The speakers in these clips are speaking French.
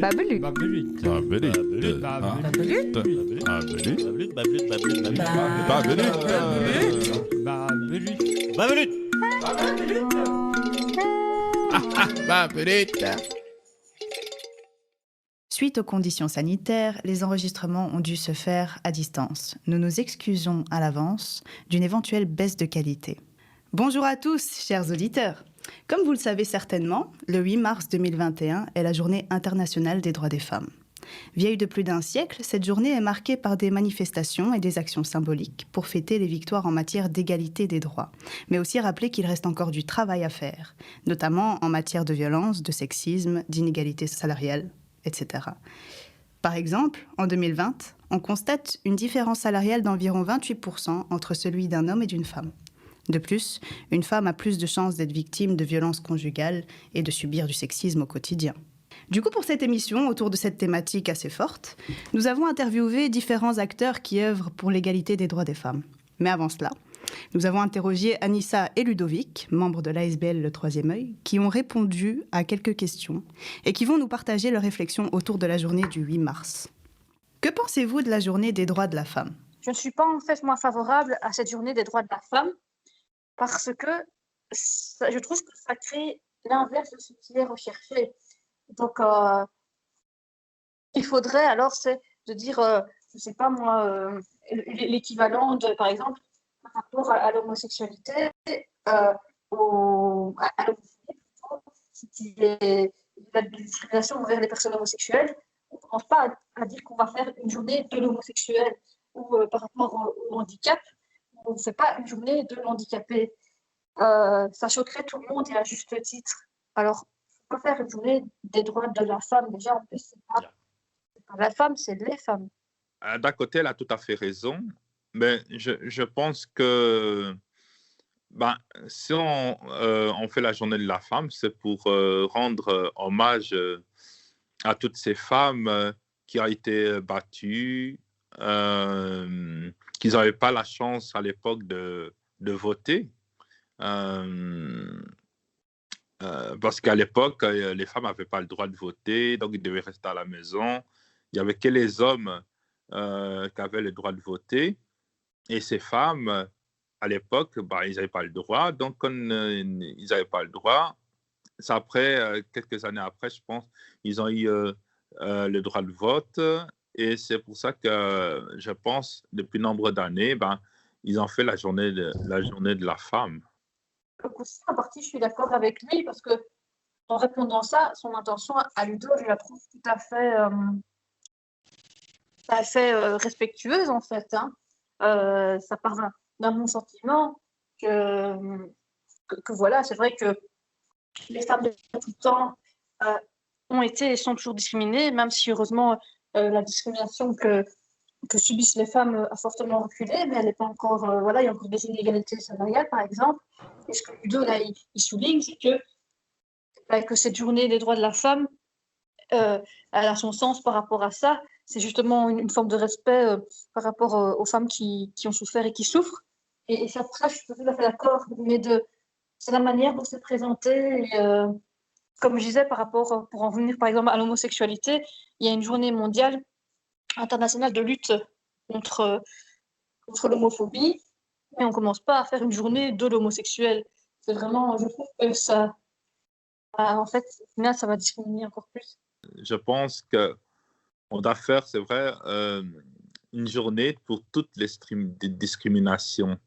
Babelu. Babelut. Babelut. Babelut. Babelut. Babelut. Babelut. Babelut. Babelut. Babelut. Suite aux conditions sanitaires, les enregistrements ont dû se faire à distance. Nous nous excusons à l'avance d'une éventuelle baisse de qualité. Bonjour à tous, chers auditeurs. Comme vous le savez certainement, le 8 mars 2021 est la journée internationale des droits des femmes. Vieille de plus d'un siècle, cette journée est marquée par des manifestations et des actions symboliques pour fêter les victoires en matière d'égalité des droits, mais aussi rappeler qu'il reste encore du travail à faire, notamment en matière de violence, de sexisme, d'inégalité salariale, etc. Par exemple, en 2020, on constate une différence salariale d'environ 28% entre celui d'un homme et d'une femme. De plus, une femme a plus de chances d'être victime de violences conjugales et de subir du sexisme au quotidien. Du coup, pour cette émission, autour de cette thématique assez forte, nous avons interviewé différents acteurs qui œuvrent pour l'égalité des droits des femmes. Mais avant cela, nous avons interrogé Anissa et Ludovic, membres de l'ASBL Le Troisième Œil, qui ont répondu à quelques questions et qui vont nous partager leurs réflexions autour de la journée du 8 mars. Que pensez-vous de la journée des droits de la femme ? Je ne suis pas en fait moi favorable à cette journée des droits de la femme parce que je trouve que ça crée l'inverse de ce qui est recherché. Donc, il faudrait alors, c'est de dire, je ne sais pas moi, l'équivalent de, par exemple, par rapport à l'homosexualité, à l'homophobie plutôt, qui est la discrimination envers les personnes homosexuelles. On ne commence pas à dire qu'on va faire une journée de l'homosexuel ou par rapport au handicap. On ne fait pas une journée de l'handicapé. Ça choquerait tout le monde et à juste titre. Alors, on peut faire une journée des droits de la femme. Déjà, en plus, c'est pas la femme, c'est les femmes. D'un côté, elle a tout à fait raison, mais je pense que si on fait la journée de la femme, c'est pour rendre hommage à toutes ces femmes qui ont été battues, qui n'avaient pas la chance à l'époque de voter. Parce qu'à l'époque, les femmes n'avaient pas le droit de voter, donc ils devaient rester à la maison. Il n'y avait que les hommes qui avaient le droit de voter. Et ces femmes, à l'époque, ils n'avaient pas le droit. Donc, quand ils n'avaient pas le droit, c'est après, quelques années après, je pense, ils ont eu le droit de vote. Et c'est pour ça que, je pense, depuis nombre d'années, ils ont fait la journée de la femme. Donc aussi, en partie, je suis d'accord avec lui parce que en répondant ça, son intention à Ludo, je la trouve tout à fait respectueuse en fait. Ça part d'un bon sentiment que voilà, c'est vrai que les femmes de tout temps ont été et sont toujours discriminées, même si heureusement la discrimination que subissent les femmes a fortement reculé, mais elle n'est pas encore, il y a encore des inégalités salariales par exemple. Et ce que Ludo là, il souligne, c'est que cette journée des droits de la femme, elle a son sens par rapport à ça. C'est justement une forme de respect par rapport aux femmes qui ont souffert et qui souffrent. Et ça, je suis tout à fait d'accord, mais c'est la manière dont c'est présenté. Comme je disais, pour en venir par exemple à l'homosexualité, il y a une journée mondiale internationale de lutte contre l'homophobie, mais on ne commence pas à faire une journée de l'homosexuel. C'est vraiment, je trouve que ça, en fait, au final, ça va discriminer encore plus. Je pense qu'on doit faire, c'est vrai, une journée pour toutes les discriminations.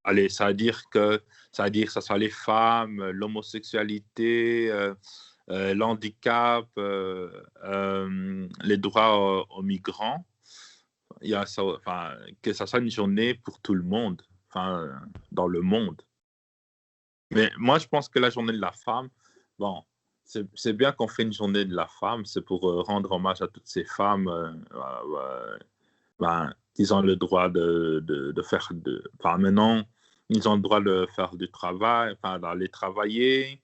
Allez, ça veut dire que ce soit les femmes, l'homosexualité, l'handicap, les droits aux migrants. Il y a ça, que ça soit une journée pour tout le monde, dans le monde. Mais moi, je pense que la journée de la femme, c'est bien qu'on fait une journée de la femme, c'est pour rendre hommage à toutes ces femmes qui ont le droit de faire... maintenant, ils ont le droit de faire du travail, d'aller travailler,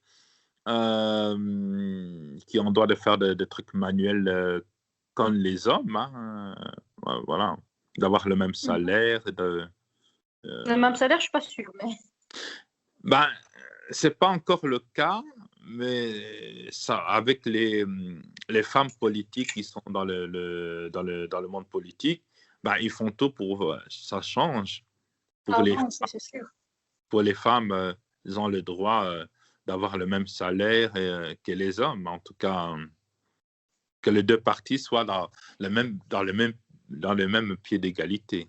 qui ont le droit de faire des trucs manuels comme les hommes, voilà, d'avoir le même salaire. Le même salaire, je ne suis pas sûre. Mais... c'est pas encore le cas, mais ça, avec les femmes politiques qui sont dans le monde politique, ben, ils font tout pour ça change. Pour Ah les, non, c'est sûr. pour les femmes, ils ont le droit d'avoir le même salaire que les hommes. En tout cas, que les deux parties soient dans le même pied d'égalité.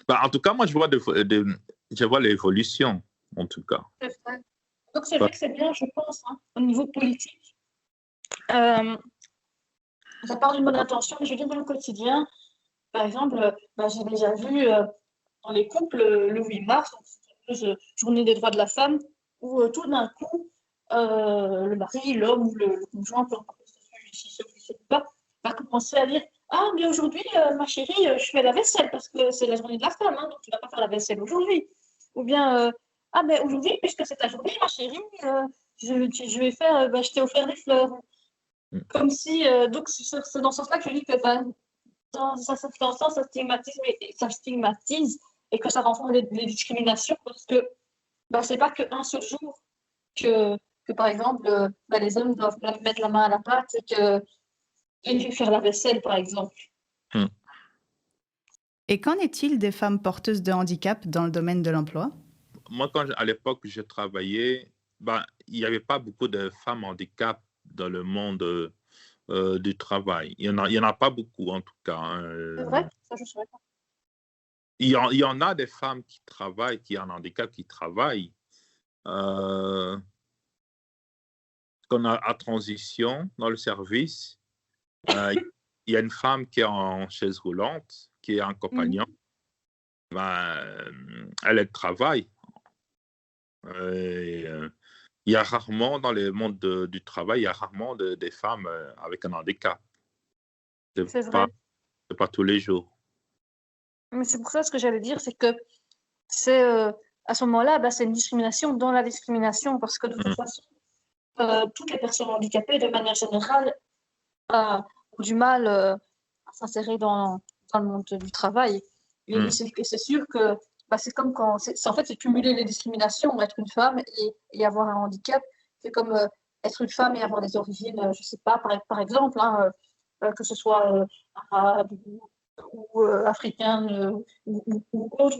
Ben, en tout cas, moi, je vois l'évolution, en tout cas. C'est vrai. Donc c'est vrai que c'est bien, je pense, hein, au niveau politique. Euh, Ça part d'une bonne intention, mais je veux dire dans le quotidien, par exemple, j'ai déjà vu dans les couples le 8 mars, donc cette fameuse journée des droits de la femme, où tout d'un coup, le mari, l'homme ou le conjoint, peu importe si c'est ou pas, va commencer à dire: ah, mais aujourd'hui, ma chérie, je fais la vaisselle parce que c'est la journée de la femme, hein, donc tu ne vas pas faire la vaisselle aujourd'hui. Ou bien, ah, mais aujourd'hui, puisque c'est ta journée, ma chérie, je vais faire, je t'ai offert des fleurs. Comme si, donc c'est dans ce sens-là que je dis que dans un certain sens, ça stigmatise et que ça renforce les discriminations parce que c'est pas qu'un seul jour que par exemple, les hommes doivent mettre la main à la pâte et faire la vaisselle, par exemple. Hmm. Et qu'en est-il des femmes porteuses de handicap dans le domaine de l'emploi? Moi, à l'époque où je travaillais, il n'y avait pas beaucoup de femmes handicap dans le monde du travail. Il y en a pas beaucoup, en tout cas. C'est vrai? Ça, je ne saurais pas. Il y en a des femmes qui travaillent, qui ont un handicap, qui travaillent. Qu'on a à transition dans le service. Il y a une femme qui est en chaise roulante, qui est un compagnon. Elle travaille. Il y a rarement, dans le monde du travail, il y a rarement des femmes avec un handicap. C'est vrai. C'est pas tous les jours. Mais c'est pour ça ce que j'allais dire, c'est que c'est à ce moment-là, c'est une discrimination dans la discrimination, parce que de toute façon, toutes les personnes handicapées, de manière générale, ont du mal à s'insérer dans le monde du travail. Et c'est sûr que c'est comme quand... En fait, c'est cumuler les discriminations, être une femme et avoir un handicap. C'est comme être une femme et avoir des origines, je ne sais pas, par exemple, hein, que ce soit arabe ou africaine ou autre,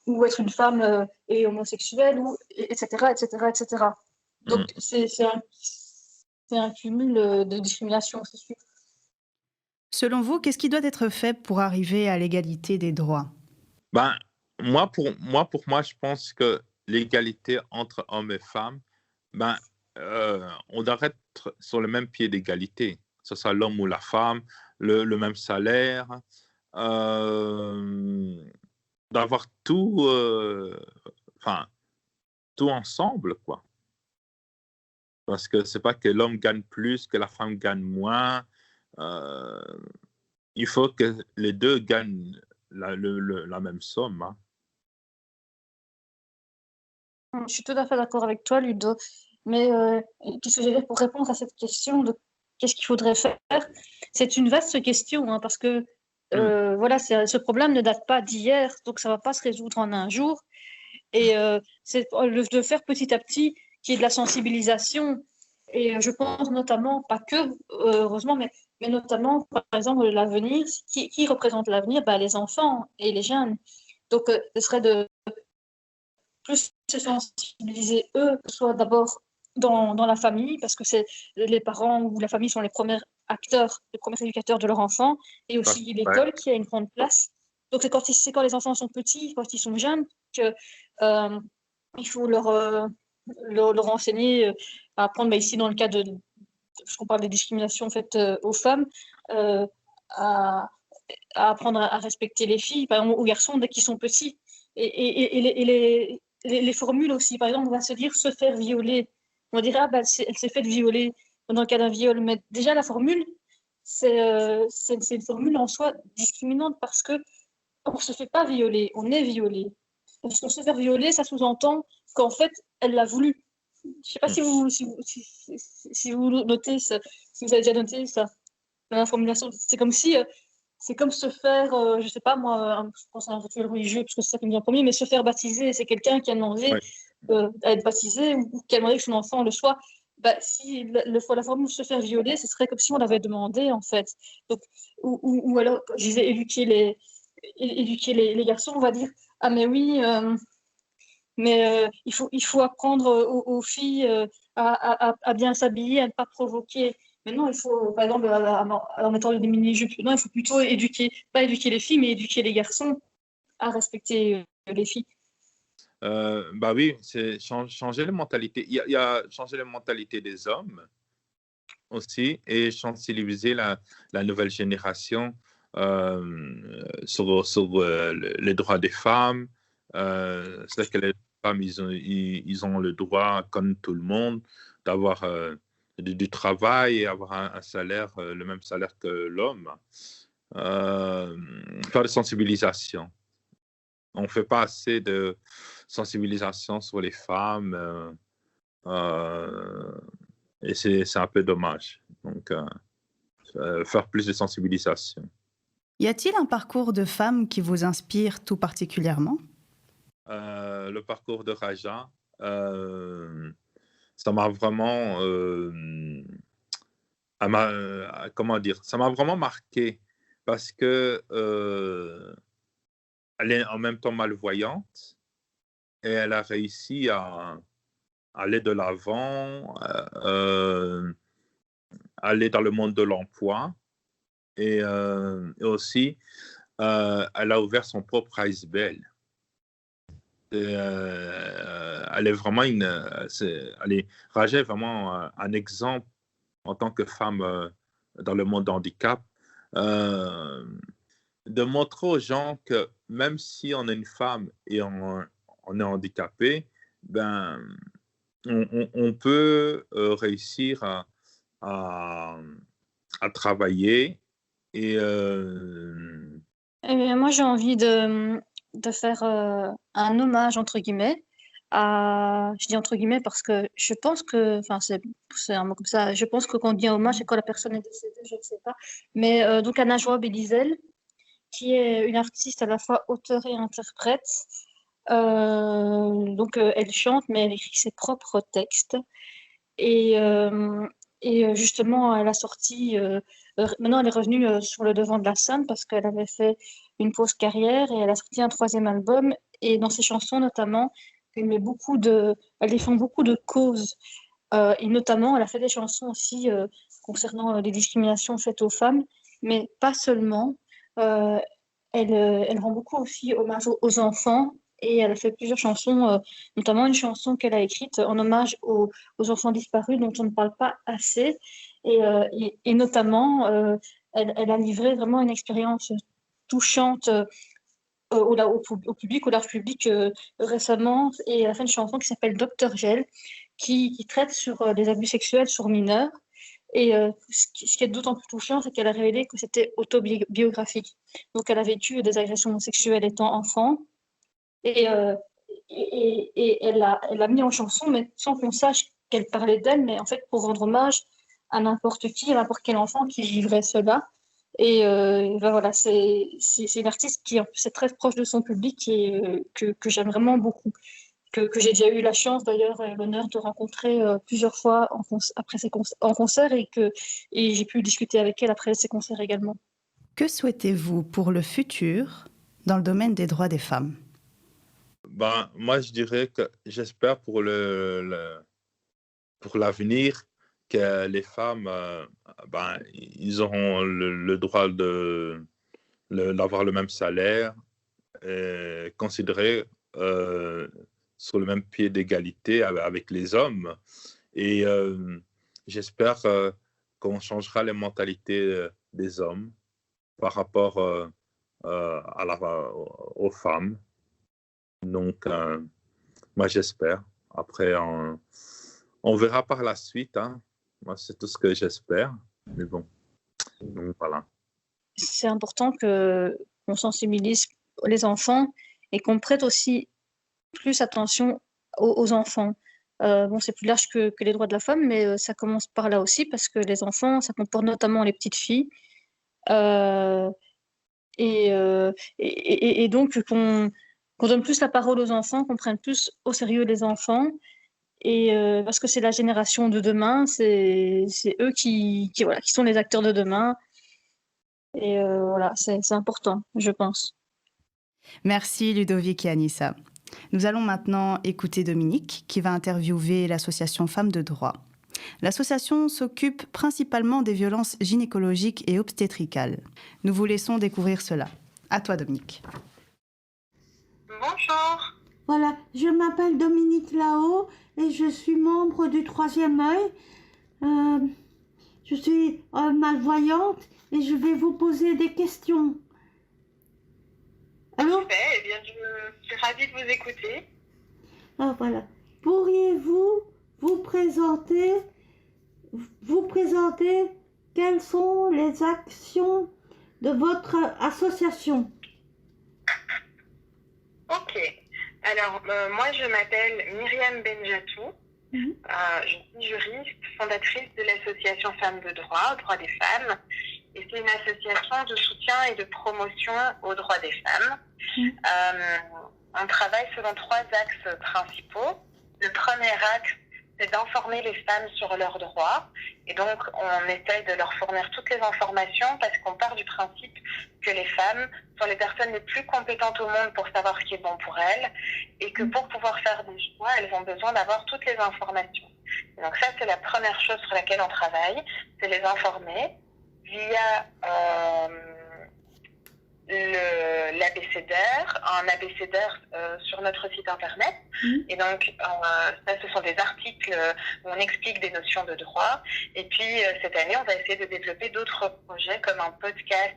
ou être une femme et homosexuelle, etc., etc., etc. Donc, c'est un cumul de discrimination, c'est sûr. Selon vous, qu'est-ce qui doit être fait pour arriver à l'égalité des droits? Pour moi, je pense que l'égalité entre hommes et femmes, on doit être sur le même pied d'égalité, que ce soit l'homme ou la femme, le même salaire, d'avoir tout, tout ensemble, quoi. Parce que c'est pas que l'homme gagne plus, que la femme gagne moins. Il faut que les deux gagnent la même somme. Hein. Je suis tout à fait d'accord avec toi, Ludo. Mais qu'est-ce que j'ai dire pour répondre à cette question de qu'est-ce qu'il faudrait faire? C'est une vaste question, hein, parce que voilà, ce problème ne date pas d'hier, donc ça ne va pas se résoudre en un jour. Et c'est de faire petit à petit qu'il y ait de la sensibilisation. Et je pense notamment, pas que, heureusement, mais notamment, par exemple, l'avenir. Qui représente l'avenir? Les enfants et les jeunes. Donc, ce serait de plus se sensibiliser eux, que ce soit d'abord dans la famille, parce que c'est les parents ou la famille sont les premiers acteurs, les premiers éducateurs de leur enfant, et aussi l'école qui a une grande place. Donc, c'est quand les enfants sont petits, quand ils sont jeunes, que il faut leur enseigner à apprendre, ici dans le cas on parle des discriminations faites aux femmes, à apprendre à respecter les filles, par exemple aux garçons dès qu'ils sont petits. Et les formules aussi, par exemple, on va se dire se faire violer. On va dire, elle s'est faite violer dans le cas d'un viol. Mais déjà, la formule, c'est une formule en soi discriminante parce qu'on ne se fait pas violer, on est violé. Parce que se faire violer, ça sous-entend qu'en fait, elle l'a voulu. Je ne sais pas si vous notez ça, si vous avez déjà noté ça, la formulation. C'est comme si... c'est comme se faire, je ne sais pas moi, je pense à un rituel religieux, parce que c'est ça qui me vient en premier, mais se faire baptiser, c'est quelqu'un qui a demandé à être baptisé ou qui a demandé que son enfant le soit. si la forme de se faire violer, ce serait comme si on l'avait demandé, en fait. Donc, ou alors, je disais éduquer les garçons, on va dire, ah mais oui, mais il faut apprendre aux filles à bien s'habiller, à ne pas provoquer. Mais non, il faut, par exemple, en mettant des mini-jupes, non, il faut plutôt pas éduquer les filles, mais éduquer les garçons à respecter les filles. Bah oui, c'est changer les mentalités. Il y a changer les mentalités des hommes aussi et sensibiliser la nouvelle génération sur les droits des femmes. C'est que les femmes, ils ont le droit, comme tout le monde, d'avoir du travail et avoir un salaire, le même salaire que l'homme. Faire de sensibilisation. On ne fait pas assez de sensibilisation sur les femmes et c'est un peu dommage. Donc, faire plus de sensibilisation. Y a-t-il un parcours de femme qui vous inspire tout particulièrement? Le parcours de Raja, ça m'a vraiment, comment dire, ça m'a vraiment marqué parce que elle est en même temps malvoyante et elle a réussi à aller de l'avant, aller dans le monde de l'emploi et aussi elle a ouvert son propre iceberg. Elle est vraiment Raja est vraiment un exemple en tant que femme dans le monde du handicap, de montrer aux gens que même si on est une femme et on est handicapé, ben, on peut réussir à travailler et Eh bien, moi, j'ai envie de faire un hommage, entre guillemets, je dis entre guillemets parce que je pense que, enfin, c'est un mot comme ça, je pense que quand on dit un hommage, c'est quand la personne est décédée, je ne sais pas. Mais donc, à Najwa Belizel, qui est une artiste à la fois auteure et interprète. Donc, elle chante, mais elle écrit ses propres textes. Et, justement, elle a sorti. Maintenant, elle est revenue sur le devant de la scène parce qu'elle avait fait une pause carrière et elle a sorti un 3e album. Et dans ses chansons, notamment, elle défend beaucoup de causes. Et notamment, elle a fait des chansons aussi concernant les discriminations faites aux femmes, mais pas seulement. Euh, elle rend beaucoup aussi hommage aux enfants et elle a fait plusieurs chansons, notamment une chanson qu'elle a écrite en hommage aux enfants disparus dont on ne parle pas assez. Et notamment, elle a livré vraiment une expérience touchante au public, au large public récemment. Et elle a fait une chanson qui s'appelle Docteur Gel, qui traite sur des abus sexuels sur mineurs. Et ce qui est d'autant plus touchant, c'est qu'elle a révélé que c'était autobiographique. Donc, elle a vécu des agressions sexuelles étant enfant. Et, elle l'a mis en chanson, mais sans qu'on sache qu'elle parlait d'elle, mais en fait pour rendre hommage à n'importe qui, à n'importe quel enfant qui vivrait cela. Et ben voilà, c'est une artiste qui en plus est très proche de son public et que j'aime vraiment beaucoup. Que j'ai déjà eu la chance d'ailleurs et l'honneur de rencontrer plusieurs fois en concert et j'ai pu discuter avec elle après ses concerts également. Que souhaitez-vous pour le futur dans le domaine des droits des femmes? Ben, moi, je dirais que j'espère pour pour l'avenir que les femmes, ben, ils auront le droit d'avoir le même salaire, et considérés sur le même pied d'égalité avec les hommes. Et j'espère qu'on changera les mentalités des hommes par rapport aux femmes. Donc, moi, j'espère. Après, on verra par la suite. Hein. Moi, c'est tout ce que j'espère. Mais bon, donc voilà. C'est important qu'on sensibilise les enfants et qu'on prête aussi plus attention aux enfants. Bon, c'est plus large que les droits de la femme, mais ça commence par là aussi parce que les enfants, ça comporte notamment les petites filles. Donc qu'on donne plus la parole aux enfants, qu'on prenne plus au sérieux les enfants Et parce que c'est la génération de demain, c'est eux voilà, qui sont les acteurs de demain. Et voilà, c'est important, je pense. Merci Ludovic et Anissa. Nous allons maintenant écouter Dominique qui va interviewer l'association Femmes de droit. L'association s'occupe principalement des violences gynécologiques et obstétricales. Nous vous laissons découvrir cela. À toi Dominique. Bonjour. Voilà, je m'appelle Dominique Lao et je suis membre du Troisième œil. Je suis malvoyante et je vais vous poser des questions. Allô? Parfait, eh bien, je suis ravie de vous écouter. Ah, voilà. Pourriez-vous vous présenter quelles sont les actions de votre association? Ok. Alors, moi, je m'appelle Myriam Benjatou. Je suis juriste, fondatrice de l'association Femmes de droit, droits des femmes. Et c'est une association de soutien et de promotion aux droits des femmes. On travaille selon 3 axes principaux. Le premier axe, c'est d'informer les femmes sur leurs droits. Et donc, on essaye de leur fournir toutes les informations parce qu'on part du principe que les femmes sont les personnes les plus compétentes au monde pour savoir ce qui est bon pour elles et que pour pouvoir faire des choix, elles ont besoin d'avoir toutes les informations. Et donc ça, c'est la première chose sur laquelle on travaille, c'est les informer via l'abécédaire, un abécédaire sur notre site internet. Et donc, ça, ce sont des articles où on explique des notions de droit. Et puis, cette année, on va essayer de développer d'autres projets comme un podcast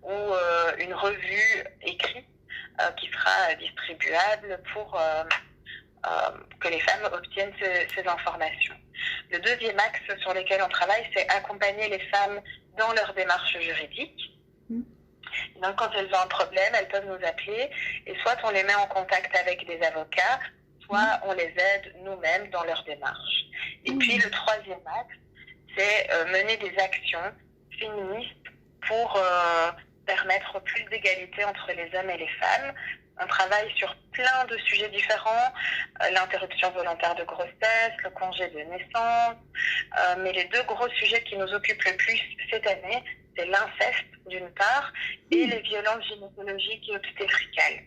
ou une revue écrite qui sera distribuable pour que les femmes obtiennent ces informations. Le deuxième axe sur lequel on travaille, c'est accompagner les femmes dans leur démarche juridique. Donc, quand elles ont un problème, elles peuvent nous appeler et soit on les met en contact avec des avocats, soit on les aide nous-mêmes dans leur démarche. Et puis, le troisième axe, c'est mener des actions féministes pour permettre plus d'égalité entre les hommes et les femmes. On travaille sur plein de sujets différents, l'interruption volontaire de grossesse, le congé de naissance, mais les 2 gros sujets qui nous occupent le plus cette année, c'est l'inceste d'une part et les violences gynécologiques et obstétricales.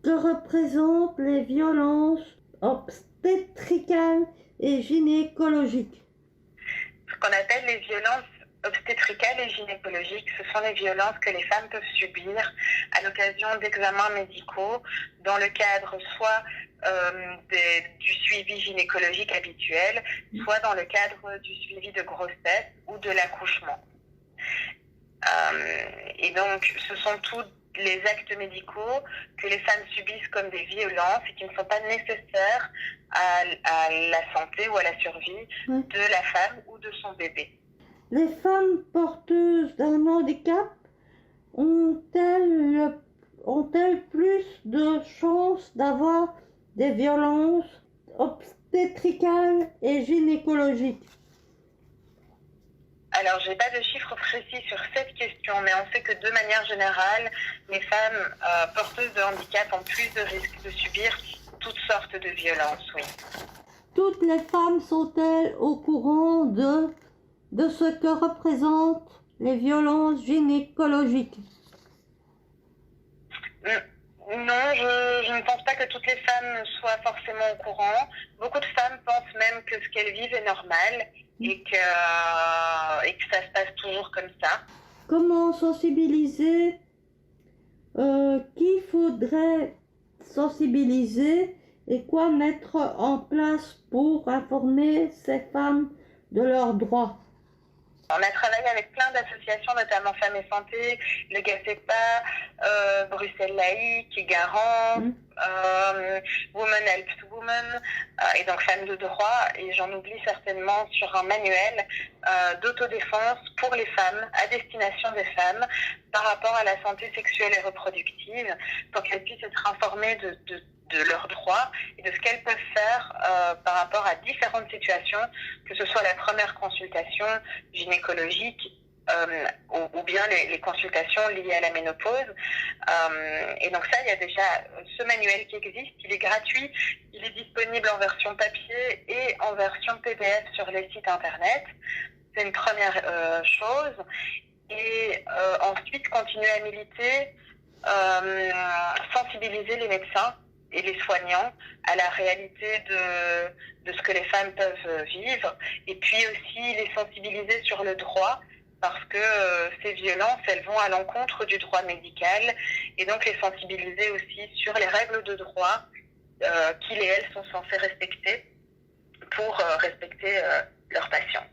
Que représentent les violences obstétricales et gynécologiques? Ce qu'on appelle les violences obstétricales et gynécologiques, ce sont les violences que les femmes peuvent subir à l'occasion d'examens médicaux dans le cadre soit du suivi gynécologique habituel, soit dans le cadre du suivi de grossesse ou de l'accouchement. Et donc, ce sont tous les actes médicaux que les femmes subissent comme des violences et qui ne sont pas nécessaires à la santé ou à la survie de la femme ou de son bébé. Les femmes porteuses d'un handicap ont-elles plus de chances d'avoir des violences obstétricales et gynécologiques? Alors, je n'ai pas de chiffres précis sur cette question, mais on sait que de manière générale, les femmes porteuses de handicap ont plus de risques de subir toutes sortes de violences, oui. Toutes les femmes sont-elles au courant de ce que représentent les violences gynécologiques? Non, je ne pense pas que toutes les femmes soient forcément au courant. Beaucoup de femmes pensent même que ce qu'elles vivent est normal et que ça se passe toujours comme ça. Comment sensibiliser? Qui faudrait sensibiliser et quoi mettre en place pour informer ces femmes de leurs droits? On a travaillé avec plein d'associations, notamment Femmes et Santé, le GACEPA, Bruxelles Laïque, Garant, Women Helps Women, et donc Femmes de droit, et j'en oublie certainement, sur un manuel d'autodéfense pour les femmes, à destination des femmes, par rapport à la santé sexuelle et reproductive, pour qu'elles puissent être informées de leurs droits et de ce qu'elles peuvent faire par rapport à différentes situations, que ce soit la première consultation gynécologique ou bien les consultations liées à la ménopause. Et donc ça, il y a déjà ce manuel qui existe, il est gratuit, il est disponible en version papier et en version PDF sur les sites internet. C'est une première chose. Et ensuite, continuer à militer, sensibiliser les médecins et les soignants à la réalité de ce que les femmes peuvent vivre, et puis aussi les sensibiliser sur le droit, parce que ces violences, elles vont à l'encontre du droit médical, et donc les sensibiliser aussi sur les règles de droit qu'ils et elles sont censés respecter pour respecter leurs patientes.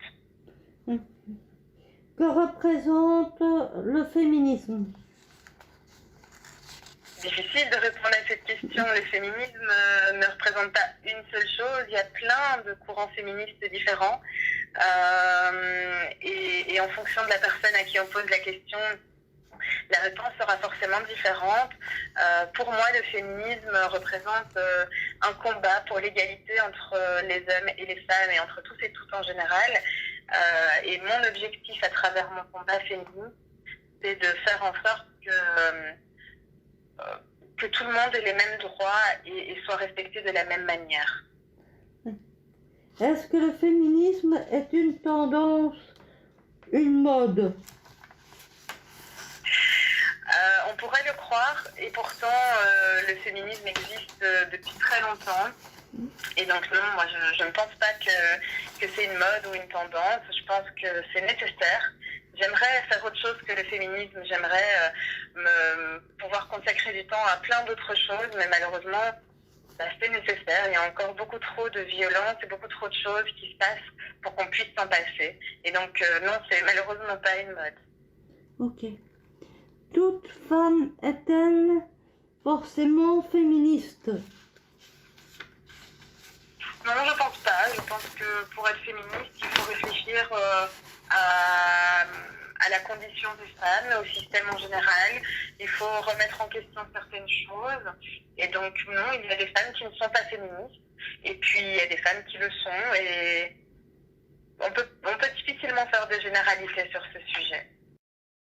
Que représente le féminisme? Difficile de répondre à cette question. Le féminisme ne représente pas une seule chose. Il y a plein de courants féministes différents. Et en fonction de la personne à qui on pose la question, la réponse sera forcément différente. Pour moi, le féminisme représente un combat pour l'égalité entre les hommes et les femmes, et entre tous et toutes en général. Et mon objectif à travers mon combat féministe, c'est de faire en sorte que tout le monde ait les mêmes droits et soit respecté de la même manière. Est-ce que le féminisme est une tendance, une mode? On pourrait le croire, et pourtant le féminisme existe depuis très longtemps. Et donc non, moi je ne pense pas que c'est une mode ou une tendance. Je pense que c'est nécessaire. J'aimerais faire autre chose que le féminisme. J'aimerais pouvoir consacrer du temps à plein d'autres choses, mais malheureusement, c'est nécessaire. Il y a encore beaucoup trop de violence et beaucoup trop de choses qui se passent pour qu'on puisse s'en passer. Et donc non, c'est malheureusement pas une mode. Ok. Toute femme est-elle forcément féministe? Non, je pense pas. Je pense que pour être féministe, il faut réfléchir à la condition des femmes, au système en général. Il faut remettre en question certaines choses. Et donc, non, il y a des femmes qui ne sont pas féministes. Et puis, il y a des femmes qui le sont. Et on peut difficilement faire de généralités sur ce sujet.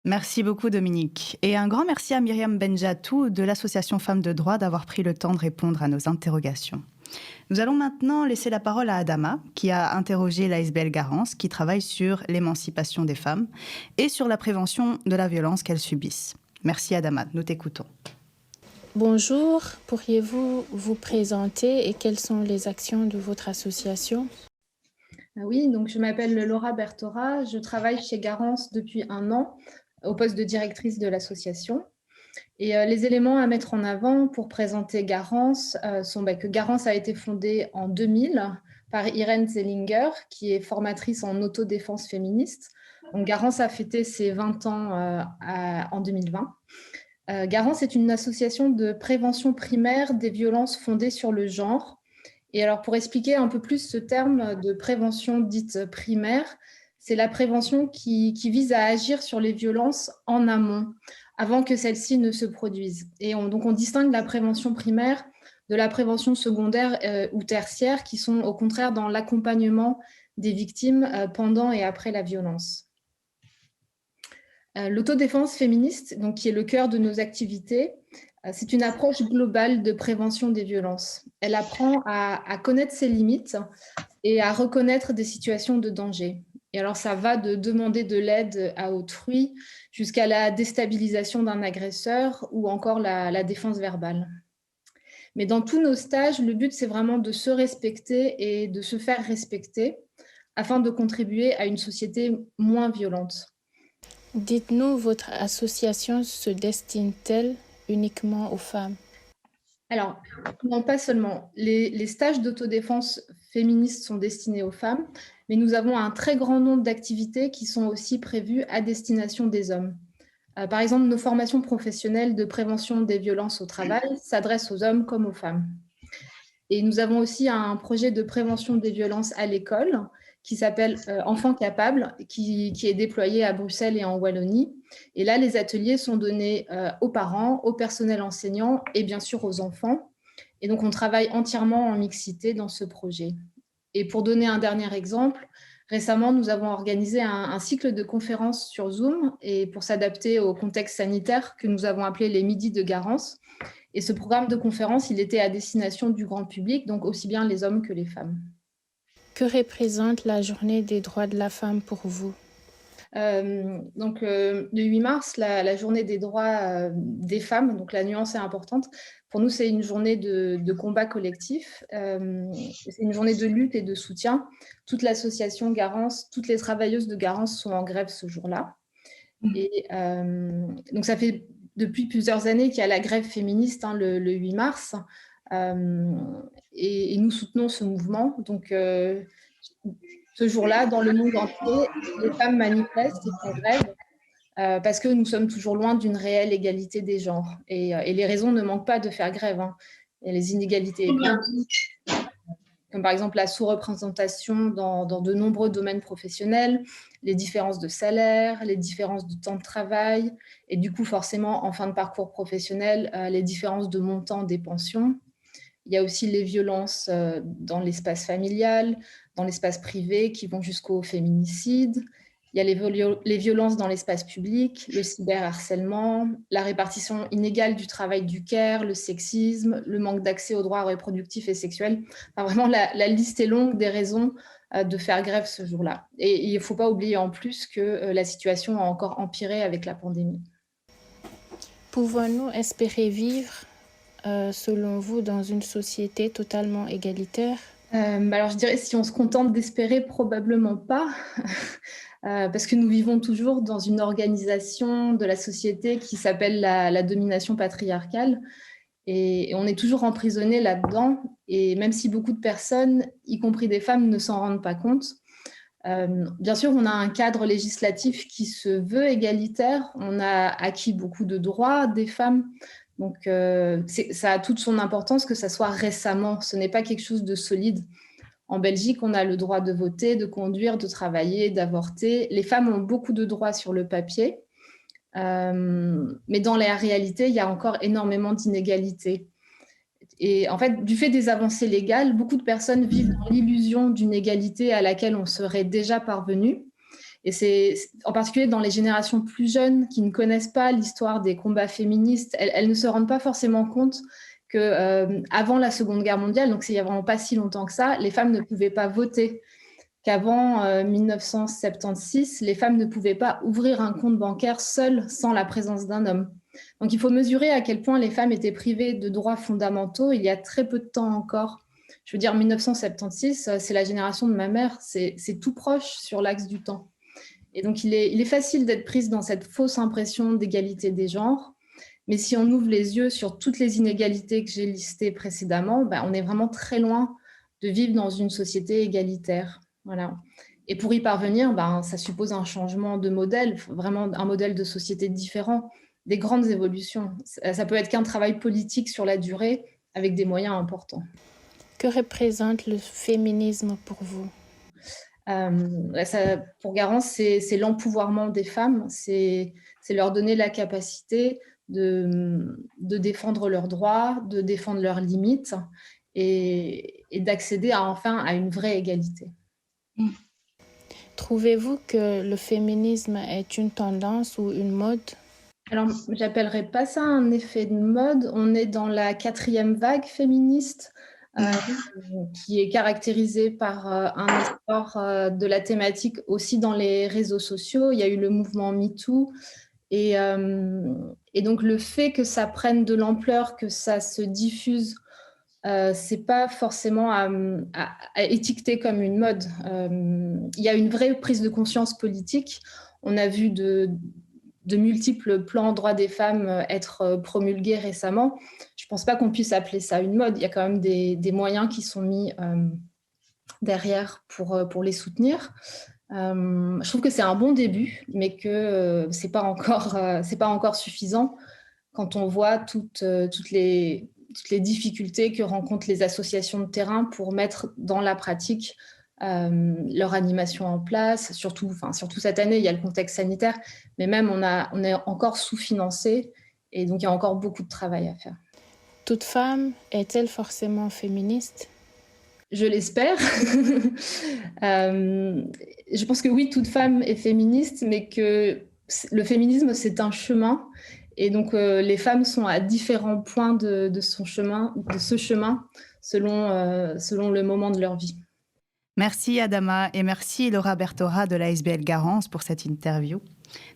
Merci beaucoup Dominique. Et un grand merci à Myriam Benjatou de l'association Femmes de Droit d'avoir pris le temps de répondre à nos interrogations. Nous allons maintenant laisser la parole à Adama, qui a interrogé l'ASBL Garance, qui travaille sur l'émancipation des femmes et sur la prévention de la violence qu'elles subissent. Merci Adama, nous t'écoutons. Bonjour, pourriez-vous vous présenter et quelles sont les actions de votre association? Oui, donc je m'appelle Laura Bertora, je travaille chez Garance depuis 1 an au poste de directrice de l'association. Et les éléments à mettre en avant pour présenter Garance sont que Garance a été fondée en 2000 par Irène Zellinger, qui est formatrice en autodéfense féministe. Donc Garance a fêté ses 20 ans en 2020. Garance est une association de prévention primaire des violences fondées sur le genre. Et alors pour expliquer un peu plus ce terme de prévention dite primaire, c'est la prévention qui vise à agir sur les violences en amont, avant que celles-ci ne se produisent. Et donc on distingue la prévention primaire de la prévention secondaire ou tertiaire, qui sont au contraire dans l'accompagnement des victimes pendant et après la violence. L'autodéfense féministe, donc, qui est le cœur de nos activités, c'est une approche globale de prévention des violences. Elle apprend à connaître ses limites et à reconnaître des situations de danger. Et alors, ça va de demander de l'aide à autrui jusqu'à la déstabilisation d'un agresseur ou encore la défense verbale. Mais dans tous nos stages, le but, c'est vraiment de se respecter et de se faire respecter afin de contribuer à une société moins violente. Dites-nous, votre association se destine-t-elle uniquement aux femmes? Alors, non, pas seulement. Les stages d'autodéfense féministe sont destinés aux femmes, mais nous avons un très grand nombre d'activités qui sont aussi prévues à destination des hommes. Par exemple, nos formations professionnelles de prévention des violences au travail s'adressent aux hommes comme aux femmes. Et nous avons aussi un projet de prévention des violences à l'école qui s'appelle Enfants capables, qui est déployé à Bruxelles et en Wallonie. Et là, les ateliers sont donnés aux parents, au personnel enseignant et bien sûr aux enfants. Et donc, on travaille entièrement en mixité dans ce projet. Et pour donner un dernier exemple, Récemment, nous avons organisé un cycle de conférences sur Zoom et pour s'adapter au contexte sanitaire que nous avons appelé les Midis de Garance. Et ce programme de conférence, il était à destination du grand public, donc aussi bien les hommes que les femmes. Que représente la journée des droits de la femme pour vous? Le 8 mars, la journée des droits des femmes, donc la nuance est importante. Pour nous, c'est une journée de combat collectif, c'est une journée de lutte et de soutien. Toute l'association Garance, toutes les travailleuses de Garance sont en grève ce jour-là. Et donc ça fait depuis plusieurs années qu'il y a la grève féministe le 8 mars, et nous soutenons ce mouvement. Donc ce jour-là, dans le monde entier, les femmes manifestent et font grève parce que nous sommes toujours loin d'une réelle égalité des genres. Et les raisons ne manquent pas de faire grève. Il y a les inégalités économiques, comme par exemple la sous-représentation dans de nombreux domaines professionnels, les différences de salaire, les différences de temps de travail, et du coup, forcément, en fin de parcours professionnel, les différences de montant des pensions. Il y a aussi les violences dans l'espace familial, dans l'espace privé, qui vont jusqu'au féminicide. Il y a les violences dans l'espace public, le cyberharcèlement, la répartition inégale du travail du care, le sexisme, le manque d'accès aux droits reproductifs et sexuels. Enfin, vraiment, la liste est longue des raisons de faire grève ce jour-là. Et il ne faut pas oublier en plus que la situation a encore empiré avec la pandémie. Pouvons-nous espérer vivre, selon vous, dans une société totalement égalitaire? Alors, je dirais, si on se contente d'espérer, probablement pas. Parce que nous vivons toujours dans une organisation de la société qui s'appelle la domination patriarcale. Et on est toujours emprisonné là-dedans. Et même si beaucoup de personnes, y compris des femmes, ne s'en rendent pas compte, bien sûr, on a un cadre législatif qui se veut égalitaire. On a acquis beaucoup de droits des femmes. Donc, ça a toute son importance que ça soit récemment. Ce n'est pas quelque chose de solide. En Belgique, on a le droit de voter, de conduire, de travailler, d'avorter. Les femmes ont beaucoup de droits sur le papier, mais dans la réalité, il y a encore énormément d'inégalités. Et en fait, du fait des avancées légales, beaucoup de personnes vivent dans l'illusion d'une égalité à laquelle on serait déjà parvenu. Et c'est en particulier dans les générations plus jeunes qui ne connaissent pas l'histoire des combats féministes, elles ne se rendent pas forcément compte qu'avant la Seconde Guerre mondiale, donc c'est il n'y a vraiment pas si longtemps que ça, les femmes ne pouvaient pas voter. Qu'avant 1976, les femmes ne pouvaient pas ouvrir un compte bancaire seules sans la présence d'un homme. Donc il faut mesurer à quel point les femmes étaient privées de droits fondamentaux il y a très peu de temps encore. Je veux dire, 1976, c'est la génération de ma mère, c'est tout proche sur l'axe du temps. Et donc il est facile d'être prise dans cette fausse impression d'égalité des genres. Mais si on ouvre les yeux sur toutes les inégalités que j'ai listées précédemment, on est vraiment très loin de vivre dans une société égalitaire. Voilà. Et pour y parvenir, ça suppose un changement de modèle, vraiment un modèle de société différent, des grandes évolutions. Ça peut être qu'un travail politique sur la durée avec des moyens importants. Que représente le féminisme pour vous? Pour Garance, c'est l'empouvoirment des femmes, c'est leur donner la capacité de défendre leurs droits, de défendre leurs limites et d'accéder enfin à une vraie égalité. Trouvez-vous que le féminisme est une tendance ou une mode? Alors, j'appellerais pas ça un effet de mode. On est dans la 4e vague féministe qui est caractérisée par un essor de la thématique aussi dans les réseaux sociaux. Il y a eu le mouvement MeToo. Et donc, le fait que ça prenne de l'ampleur, que ça se diffuse, c'est pas forcément à étiqueter comme une mode. Il y a une vraie prise de conscience politique. On a vu de multiples plans droits des femmes être promulgués récemment. Je ne pense pas qu'on puisse appeler ça une mode. Il y a quand même des moyens qui sont mis derrière pour les soutenir. Je trouve que c'est un bon début, mais que c'est pas encore suffisant quand on voit toutes les difficultés que rencontrent les associations de terrain pour mettre dans la pratique leur animation en place. Surtout cette année, il y a le contexte sanitaire, mais même on est encore sous-financé et donc il y a encore beaucoup de travail à faire. Toute femme est-elle forcément féministe? Je l'espère. je pense que oui, toute femme est féministe, mais que le féminisme, c'est un chemin. Et donc, les femmes sont à différents points de ce chemin, selon le moment de leur vie. Merci Adama et merci Laura Bertora de l'ASBL Garance pour cette interview.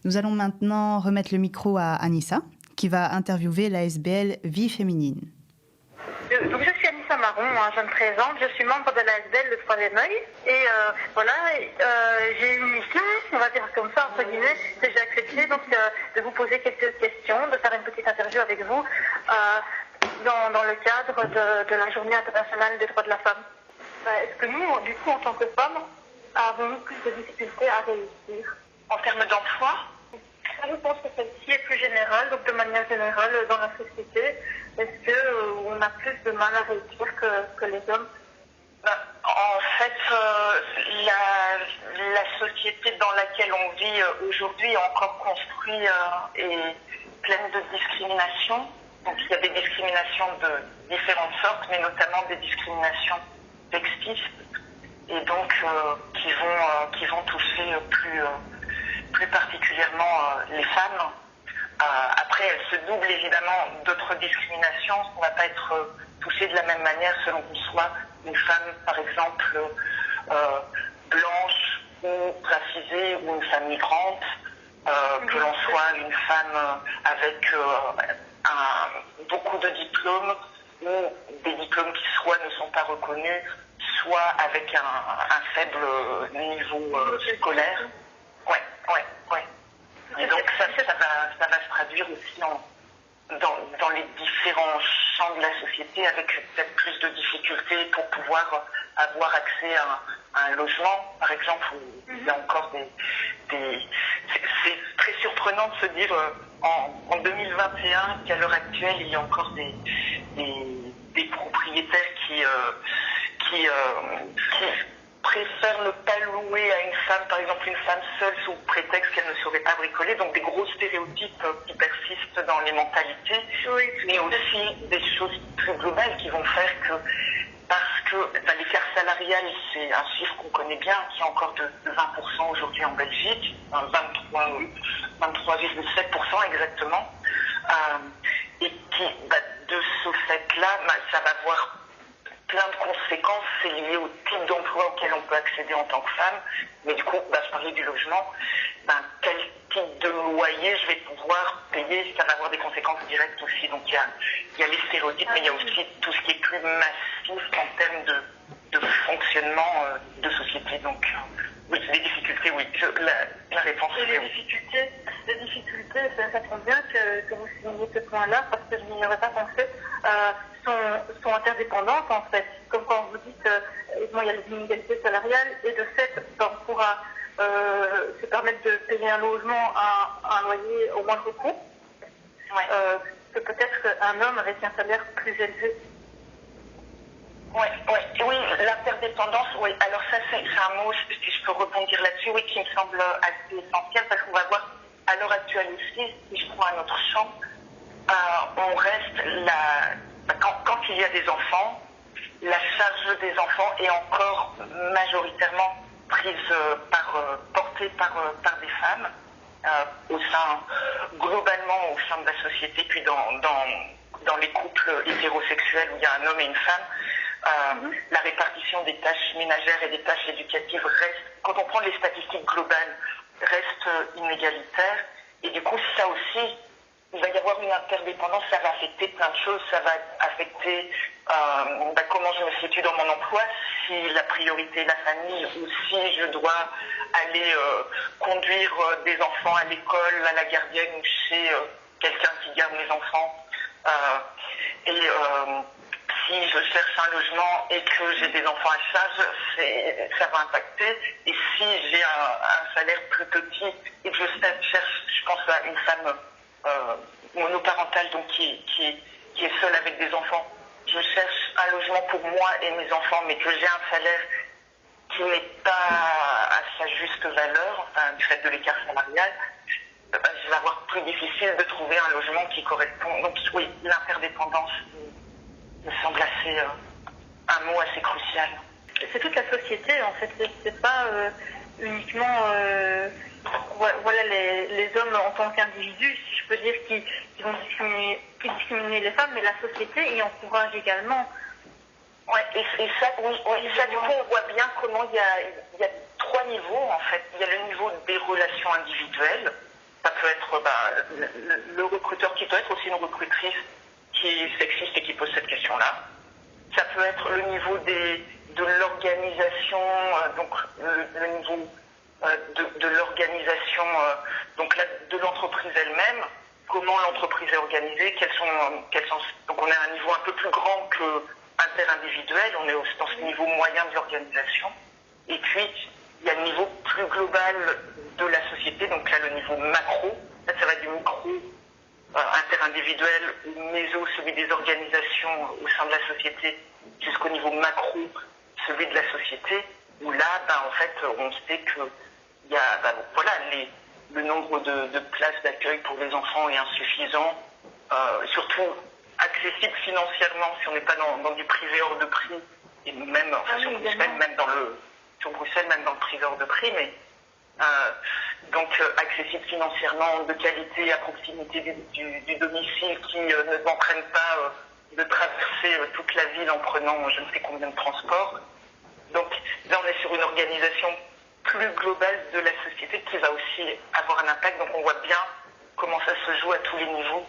Nous allons maintenant remettre le micro à Anissa, qui va interviewer l'ASBL Vie Féminine. Donc je suis Anissa Marron, je me présente, je suis membre de l'ASBL Le Troisième Œil et j'ai eu une mission, on va dire comme ça entre guillemets, que j'ai accepté donc de vous poser quelques questions, de faire une petite interview avec vous dans le cadre de la Journée internationale des droits de la femme. Est-ce que nous, du coup, en tant que femmes, avons plus de difficultés à réussir en termes d'emploi? Je pense que celle-ci est plus générale, donc de manière générale dans la société. Est-ce qu'on a plus de mal à réussir que les hommes? En fait, la société dans laquelle on vit aujourd'hui est encore construite et pleine de discrimination. Donc il y a des discriminations de différentes sortes, mais notamment des discriminations sexistes, et donc qui vont toucher plus particulièrement les femmes. Après, elles se doublent évidemment d'autres discriminations. On ne va pas être touché de la même manière selon qu'on soit une femme, par exemple, blanche ou racisée, ou une femme migrante, que l'on soit une femme avec beaucoup de diplômes, ou des diplômes qui soit ne sont pas reconnus, soit avec un faible niveau scolaire. Ouais. Et donc ça va se traduire aussi dans les différents champs de la société, avec peut-être plus de difficultés pour pouvoir avoir accès à un logement, par exemple, où il y a encore c'est très surprenant de se dire en 2021 qu'à l'heure actuelle, il y a encore des propriétaires qui préfèrent ne pas louer à une femme, par exemple une femme seule, sous prétexte qu'elle ne saurait pas bricoler. Donc des gros stéréotypes qui persistent dans les mentalités, oui, mais aussi des choses plus globales qui vont faire que, parce que l'écart salarial, c'est un chiffre qu'on connaît bien, qui est encore de 20% aujourd'hui en Belgique, 23,7% exactement, et qui, de ce fait-là, ça va avoir plein de conséquences. C'est lié au type d'emploi auquel on peut accéder en tant que femme, mais du coup, je parlais du logement, quel type de loyer je vais pouvoir payer, ça va avoir des conséquences directes aussi. Donc il y a les stéréotypes, mais il y a aussi tout ce qui est plus massif en termes de fonctionnement de société. Donc oui, les difficultés, oui, la réponse est oui. Les difficultés, ça tombe bien que vous souligniez ce point-là, parce que je n'y aurais pas pensé, sont interdépendantes en fait. Comme quand vous dites, il y a les inégalités salariales, et de fait, on pourra se permettre de payer un logement à un loyer au moindre coût, que peut-être un homme avec un salaire plus élevé. Oui, l'interdépendance, oui. Alors ça, c'est un mot, si je peux rebondir là-dessus, oui, qui me semble assez essentiel, parce qu'on va voir à l'heure actuelle aussi, si je prends un autre champ, on reste quand il y a des enfants, la charge des enfants est encore majoritairement portée par des femmes, globalement au sein de la société, puis dans les couples hétérosexuels où il y a un homme et une femme. La répartition des tâches ménagères et des tâches éducatives reste, quand on prend les statistiques globales, reste inégalitaire. Et du coup, ça aussi, il va y avoir une interdépendance, ça va affecter plein de choses, ça va affecter comment je me situe dans mon emploi, si la priorité est la famille, ou si je dois aller conduire des enfants à l'école, à la gardienne, ou chez quelqu'un qui garde mes enfants. Si je cherche un logement et que j'ai des enfants à charge, ça va impacter. Et si j'ai un salaire plus petit et que je cherche, je pense à une femme monoparentale, donc qui est seule avec des enfants, je cherche un logement pour moi et mes enfants, mais que j'ai un salaire qui n'est pas à sa juste valeur, du fait de l'écart salarial, je vais avoir plus difficile de trouver un logement qui correspond. Donc oui, l'interdépendance me semble un mot assez crucial. C'est toute la société en fait, c'est pas uniquement voilà, les hommes en tant qu'individus, si je peux dire, qui vont discriminer les femmes, mais la société y encourage également. Ouais, et ça, du coup, on voit bien comment il y a 3 niveaux, en fait. Il y a le niveau des relations individuelles. Ça peut être le recruteur qui peut être aussi une recrutrice qui est sexiste et qui pose cette question-là. Ça peut être le niveau de l'organisation, donc le niveau de l'organisation donc de l'entreprise elle-même, comment l'entreprise est organisée, donc on est à un niveau un peu plus grand que interindividuel, on est dans ce niveau moyen de l'organisation. Et puis, il y a le niveau plus global de la société, donc là, le niveau macro. Là, ça va du micro interindividuel, méso, celui des organisations au sein de la société, jusqu'au niveau macro, celui de la société, où là, en fait, on sait que il y a, le nombre de places d'accueil pour les enfants est insuffisant, surtout accessible financièrement si on n'est pas dans du privé hors de prix, et même sur Bruxelles, même dans le privé hors de prix, mais donc accessible financièrement, de qualité, à proximité du domicile, qui ne m'entraîne pas de traverser toute la ville en prenant je ne sais combien de transports. Donc là on est sur une organisation plus globale de la société qui va aussi avoir un impact, donc on voit bien comment ça se joue à tous les niveaux.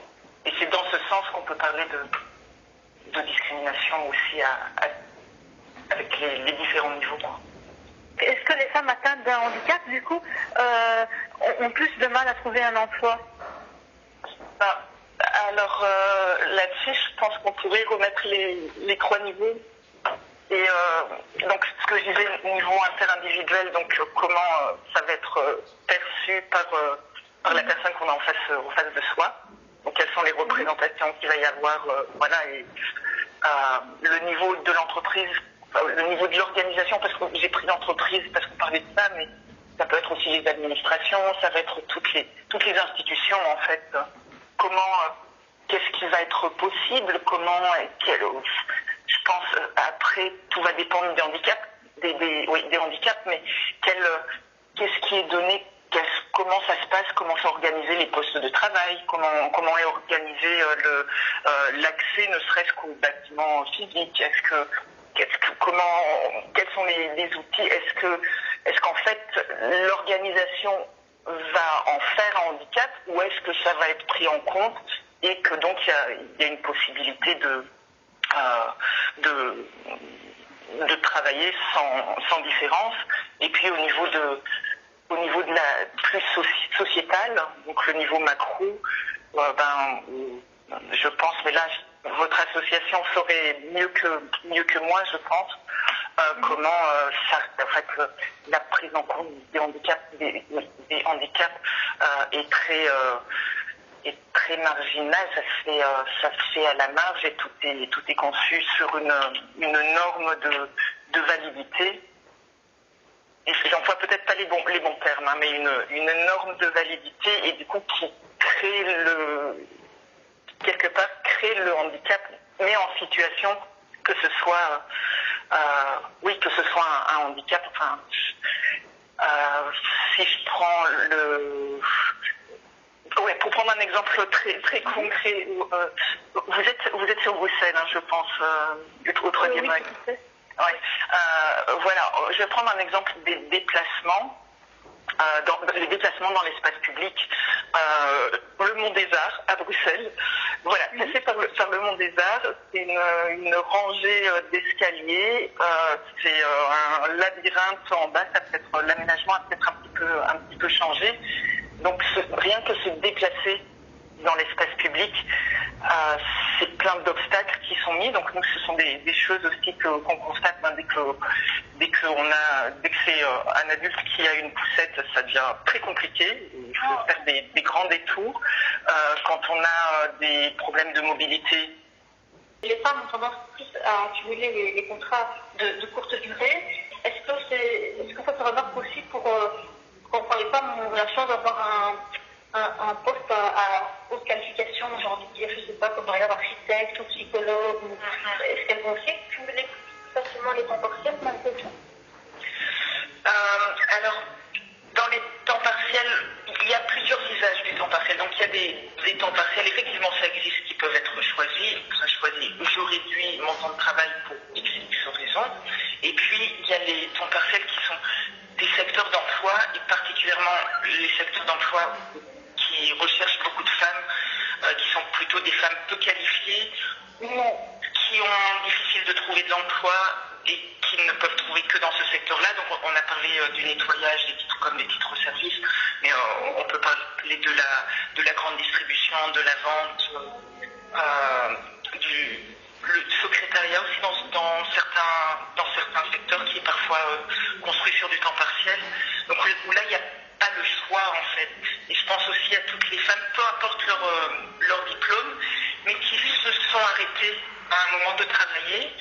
Et c'est dans ce sens qu'on peut parler de discrimination aussi avec les différents niveaux. Est-ce que les femmes atteintes d'un handicap, du coup, ont plus de mal à trouver un emploi? Alors là-dessus, je pense qu'on pourrait remettre les 3 niveaux. Et donc ce que je disais, niveau interindividuel, donc comment ça va être perçu par la personne qu'on a en face de soi. Donc quelles sont les représentations qu'il va y avoir, et le niveau de l'entreprise, le niveau de l'organisation, parce que j'ai pris l'entreprise parce qu'on parlait de ça, mais ça peut être aussi les administrations, ça va être toutes les institutions en fait. Qu'est-ce qui va être possible, je pense après tout va dépendre des handicaps, des handicaps, mais qu'est-ce qui est donné? Comment ça se passe, comment sont organisés les postes de travail, comment est organisé l'accès ne serait-ce qu'aux bâtiments physiques, quels sont les outils, est-ce qu'en fait l'organisation va en faire un handicap ou est-ce que ça va être pris en compte et que donc il y a une possibilité de travailler sans différence. Et puis au niveau de la plus sociétale, donc le niveau macro, je pense, mais là votre association saurait mieux que moi, je pense, comment la prise en compte des handicaps est très marginale, ça se fait à la marge et tout est conçu sur une norme de validité. Et j'emploie peut-être pas les bons termes, mais une norme de validité et du coup qui crée quelque part le handicap, mais en situation que ce soit un handicap. Enfin, si je prends pour prendre un exemple très très concret, vous êtes sur Bruxelles, je pense, au 3e œil. Je vais prendre un exemple des déplacements. Les déplacements dans l'espace public, le Mont des Arts à Bruxelles. Voilà, passer par le Mont des Arts, c'est une rangée d'escaliers, c'est un labyrinthe en bas, l'aménagement a peut-être un petit peu changé. Donc rien que se déplacer dans l'espace public, c'est plein d'obstacles qui sont mis. Donc nous, ce sont des choses aussi qu'on constate dès que c'est un adulte qui a une poussette, ça devient très compliqué. Il faut faire des grands détours. Quand on a des problèmes de mobilité, les femmes ont tendance plus à accumuler les contrats de courte durée. Est-ce que ça se remarque aussi quand les femmes ont la chance d'avoir un poste à haute qualification, j'ai envie de dire, je ne sais pas, comme par exemple architecte ou psychologue, est-ce qu'elles vont aussi cumuler facilement les temps partiels malgré tout? Alors, il y a des temps partiels, effectivement ça existe, qui peuvent être choisis. Ça choisit, je réduis mon temps de travail pour X raisons. Et puis il y a les temps partiels qui sont des secteurs d'emploi, et particulièrement les secteurs d'emploi qui recherchent beaucoup de femmes, qui sont plutôt des femmes peu qualifiées, ou qui ont difficile de trouver de l'emploi et qui ne peuvent trouver que dans ce secteur-là. Donc on a parlé du nettoyage, des titres comme des titres-services, mais on peut parler de la grande distribution, de la vente, le secrétariat aussi dans certains secteurs qui est parfois construit sur du temps partiel. Donc où là, il n'y a pas le choix en fait. Et je pense aussi à toutes les femmes, peu importe leur diplôme, mais qui se sont arrêtées à un moment de travailler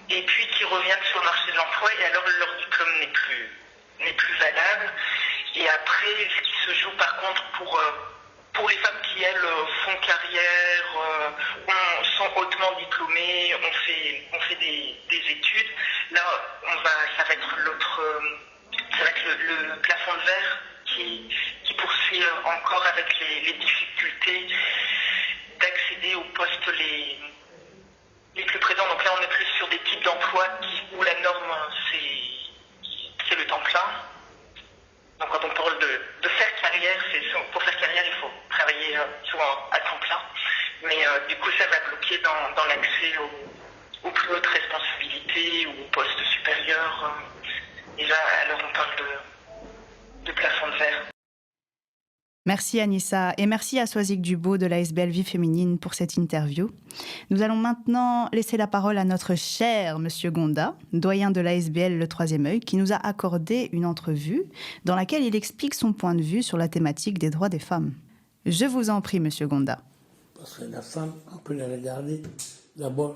et puis qui reviennent sur le marché de l'emploi et alors leur diplôme n'est plus valable. Et après, ce qui se joue par contre pour les femmes qui, elles, font carrière, sont hautement diplômées, ont fait des études, là, ça va être le plafond de verre qui poursuit encore avec les difficultés d'accéder aux postes les plus présents. Donc là, on est plus sur des types d'emplois où la norme, c'est le temps plein. Donc quand on parle de faire carrière, pour faire carrière, il faut travailler souvent à temps plein. Mais du coup, ça va bloquer dans l'accès aux plus hautes responsabilités ou aux postes supérieurs. Et là, alors on parle de plafond de verre. Merci Anissa et merci à Soisic Dubo de l'ASBL Vie Féminine pour cette interview. Nous allons maintenant laisser la parole à notre cher Monsieur Gonda, doyen de l'ASBL Le Troisième Œil, qui nous a accordé une entrevue dans laquelle il explique son point de vue sur la thématique des droits des femmes. Je vous en prie, Monsieur Gonda. Parce que la femme, on peut la regarder d'abord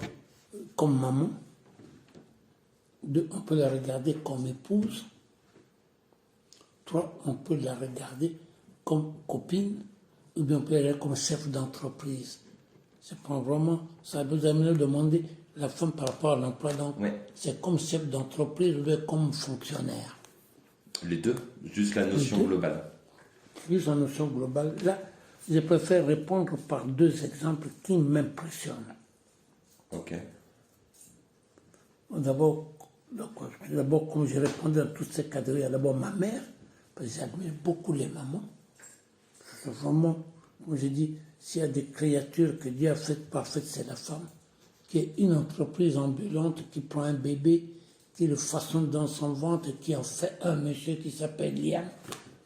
comme maman, deux, on peut la regarder comme épouse, trois, on peut la regarder comme copine, ou bien on peut la regarder comme chef d'entreprise. C'est pas vraiment, ça vous amène à demander la femme par rapport à l'emploi, donc c'est comme chef d'entreprise ou bien comme fonctionnaire. Les deux, juste la notion globale. Juste la notion globale. Là, je préfère répondre par deux exemples qui m'impressionnent. Ok. D'abord, comme j'ai répondu à toutes ces catégories, il y a d'abord ma mère, parce que j'admire beaucoup les mamans. C'est vraiment, comme j'ai dit, s'il y a des créatures que Dieu a faites parfaites, c'est la femme, qui est une entreprise ambulante, qui prend un bébé, qui le façonne dans son ventre, qui en fait un monsieur qui s'appelle Liam,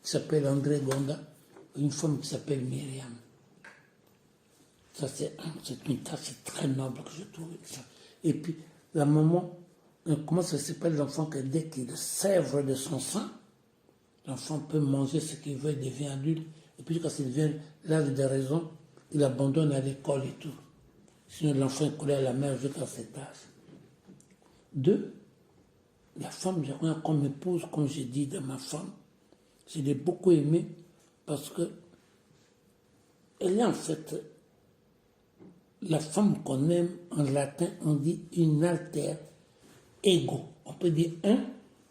qui s'appelle André Gonda, une femme qui s'appelle Myriam. Ça, c'est une tâche très noble que je trouve. Et puis, la maman, comment ça s'appelle l'enfant que dès qu'il sèvre de son sein, l'enfant peut manger ce qu'il veut, il devient adulte. Et puis, quand il devient l'âge de raison, il abandonne à l'école et tout. Sinon, l'enfant est collé à la mère jusqu'à cet âge. Deux, la femme, j'ai rien comme épouse, comme j'ai dit de ma femme. Je l'ai beaucoup aimée parce que elle est en fait la femme qu'on aime. En latin, on dit une alter ego. On peut dire un,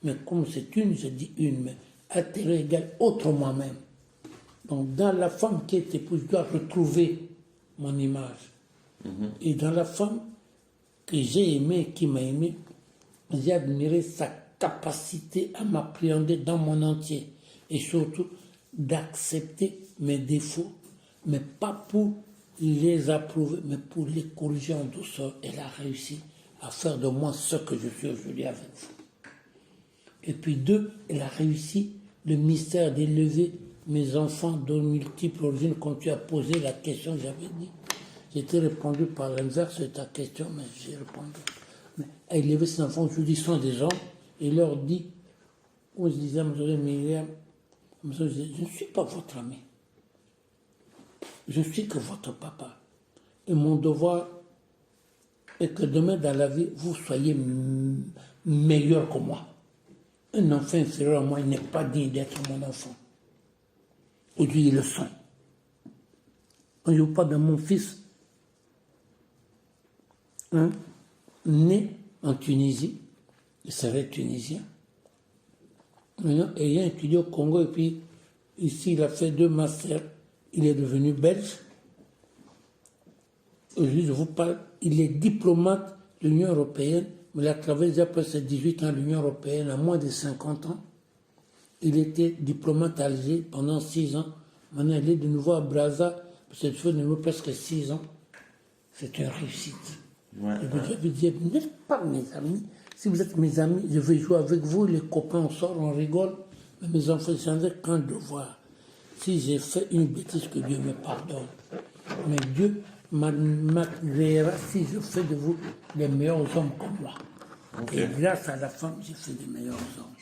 mais comme c'est une, je dis une, mais alter égale autre moi-même. Donc dans la femme qui est épouse, je dois retrouver mon image. Et dans la femme que j'ai aimée, qui m'a aimé, j'ai admiré sa capacité à m'appréhender dans mon entier. Et surtout d'accepter mes défauts, mais pas pour les approuver, mais pour les corriger en douceur. Elle a réussi à faire de moi ce que je suis aujourd'hui avec vous. Et puis deux, elle a réussi le mystère d'élever mes enfants de multiples origines, comme tu as posé la question, j'avais dit. J'étais répondu par l'inverse de ta question, mais j'ai répondu. Mais à élever ses enfants, je dis, sont des hommes, et leur dit, où je disais à Myriam, je ne suis pas votre ami. Je suis que votre papa. Et mon devoir est que demain dans la vie, vous soyez meilleur que moi. Un enfant inférieur à moi, il n'est pas digne d'être mon enfant. Aujourd'hui, ils le sont. Quand je vous parle de mon fils, né en Tunisie, il serait tunisien. Maintenant, ayant étudié au Congo, et puis ici, il a fait 2 masters il est devenu belge. Aujourd'hui, je vous parle, il est diplomate de l'Union européenne, mais il a travaillé déjà après ses 18 ans à l'Union européenne, à moins de 50 ans. Il était diplomate à Alger pendant 6 ans. Maintenant, il est de nouveau à Brazza, cette fois de nouveau presque 6 ans. C'est une réussite. Ouais, Et vous avez dit, vous n'êtes pas mes amis. Si vous êtes mes amis, je vais jouer avec vous, les copains, on sort, on rigole. Mais mes enfants, c'est qu'un devoir. Si j'ai fait une bêtise, que Dieu me pardonne. Mais Dieu m'agréera si je fais de vous les meilleurs hommes comme moi. Okay. Et grâce à la femme, j'ai fait des meilleurs hommes.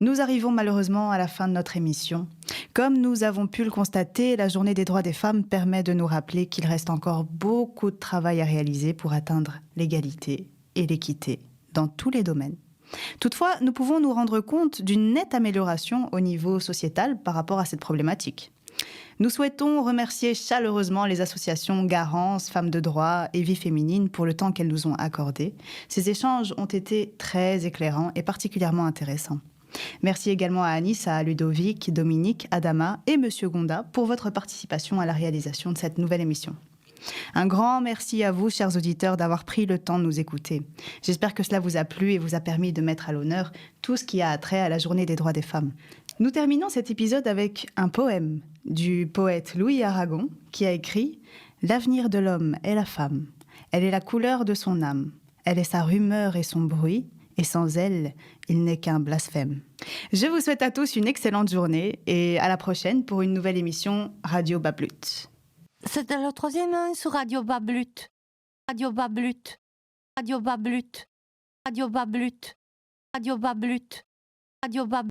Nous arrivons malheureusement à la fin de notre émission. Comme nous avons pu le constater, la Journée des droits des femmes permet de nous rappeler qu'il reste encore beaucoup de travail à réaliser pour atteindre l'égalité et l'équité dans tous les domaines. Toutefois, nous pouvons nous rendre compte d'une nette amélioration au niveau sociétal par rapport à cette problématique. Nous souhaitons remercier chaleureusement les associations Garance, Femmes de droit et Vie féminine pour le temps qu'elles nous ont accordé. Ces échanges ont été très éclairants et particulièrement intéressants. Merci également à Anis, à Ludovic, Dominique, Adama et Monsieur Gonda pour votre participation à la réalisation de cette nouvelle émission. Un grand merci à vous, chers auditeurs, d'avoir pris le temps de nous écouter. J'espère que cela vous a plu et vous a permis de mettre à l'honneur tout ce qui a trait à la Journée des droits des femmes. Nous terminons cet épisode avec un poème du poète Louis Aragon qui a écrit « L'avenir de l'homme est la femme. Elle est la couleur de son âme. Elle est sa rumeur et son bruit. Et sans elle, il n'est qu'un blasphème. » Je vous souhaite à tous une excellente journée et à la prochaine pour une nouvelle émission Radio Bablut. C'était le 3e sur Radio Bablut. Radio Bablut. Radio Bablut. Radio Bablut. Radio Bablut. Radio Bablut.